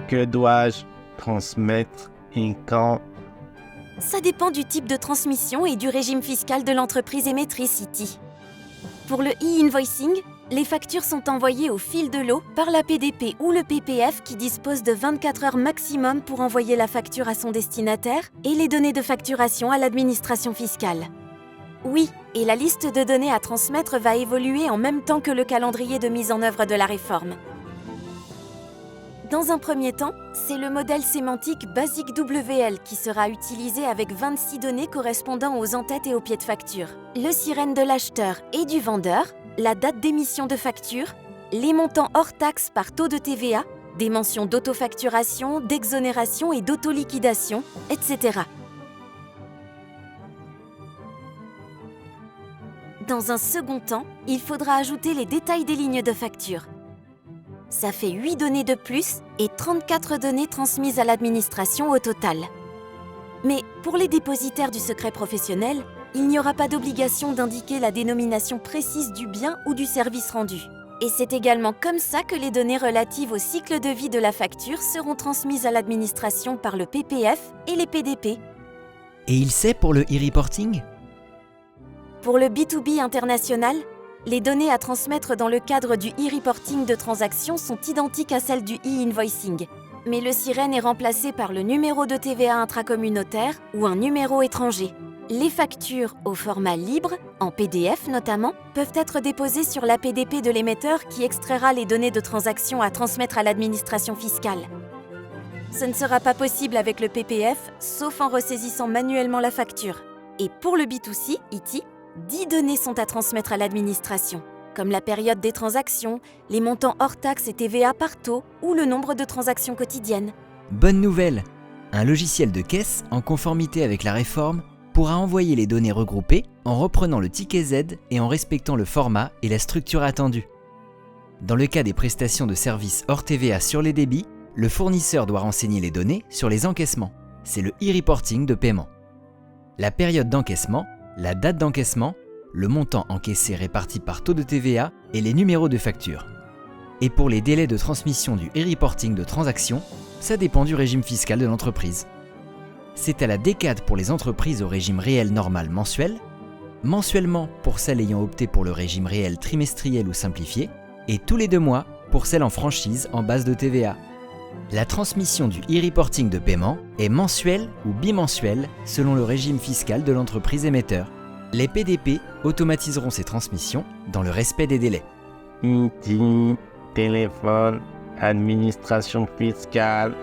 Que dois-je transmettre et quand? Ça dépend du type de transmission et du régime fiscal de l'entreprise émettrice ITI. Pour le e-invoicing, les factures sont envoyées au fil de l'eau par la PDP ou le PPF qui dispose de 24 heures maximum pour envoyer la facture à son destinataire et les données de facturation à l'administration fiscale. Oui, et la liste de données à transmettre va évoluer en même temps que le calendrier de mise en œuvre de la réforme. Dans un premier temps, c'est le modèle sémantique Basic WL qui sera utilisé avec 26 données correspondant aux en-têtes et aux pieds de facture, le sirène de l'acheteur et du vendeur, la date d'émission de facture, les montants hors taxes par taux de TVA, des mentions d'autofacturation, d'exonération et d'autoliquidation, etc. Dans un second temps, il faudra ajouter les détails des lignes de facture. Ça fait 8 données de plus et 34 données transmises à l'administration au total. Mais pour les dépositaires du secret professionnel, il n'y aura pas d'obligation d'indiquer la dénomination précise du bien ou du service rendu. Et c'est également comme ça que les données relatives au cycle de vie de la facture seront transmises à l'administration par le PPF et les PDP. Et il sait pour le e-reporting? Pour le B2B international, les données à transmettre dans le cadre du e-reporting de transactions sont identiques à celles du e-invoicing. Mais le sirène est remplacé par le numéro de TVA intracommunautaire ou un numéro étranger. Les factures au format libre, en PDF notamment, peuvent être déposées sur la PDP de l'émetteur qui extraira les données de transaction à transmettre à l'administration fiscale. Ce ne sera pas possible avec le PPF, sauf en ressaisissant manuellement la facture. Et pour le B2C, ITI, 10 données sont à transmettre à l'administration, comme la période des transactions, les montants hors taxes et TVA par taux ou le nombre de transactions quotidiennes. Bonne nouvelle! Un logiciel de caisse, en conformité avec la réforme, pourra envoyer les données regroupées en reprenant le ticket Z et en respectant le format et la structure attendue. Dans le cas des prestations de services hors TVA sur les débits, le fournisseur doit renseigner les données sur les encaissements. C'est le e-reporting de paiement. La période d'encaissement, la date d'encaissement, le montant encaissé réparti par taux de TVA et les numéros de facture. Et pour les délais de transmission du e-reporting de transaction, ça dépend du régime fiscal de l'entreprise. C'est à la décade pour les entreprises au régime réel normal mensuel, mensuellement pour celles ayant opté pour le régime réel trimestriel ou simplifié, et tous les 2 mois pour celles en franchise en base de TVA. La transmission du e-reporting de paiement est mensuelle ou bimensuelle selon le régime fiscal de l'entreprise émetteur. Les PDP automatiseront ces transmissions dans le respect des délais. IT, téléphone, administration fiscale.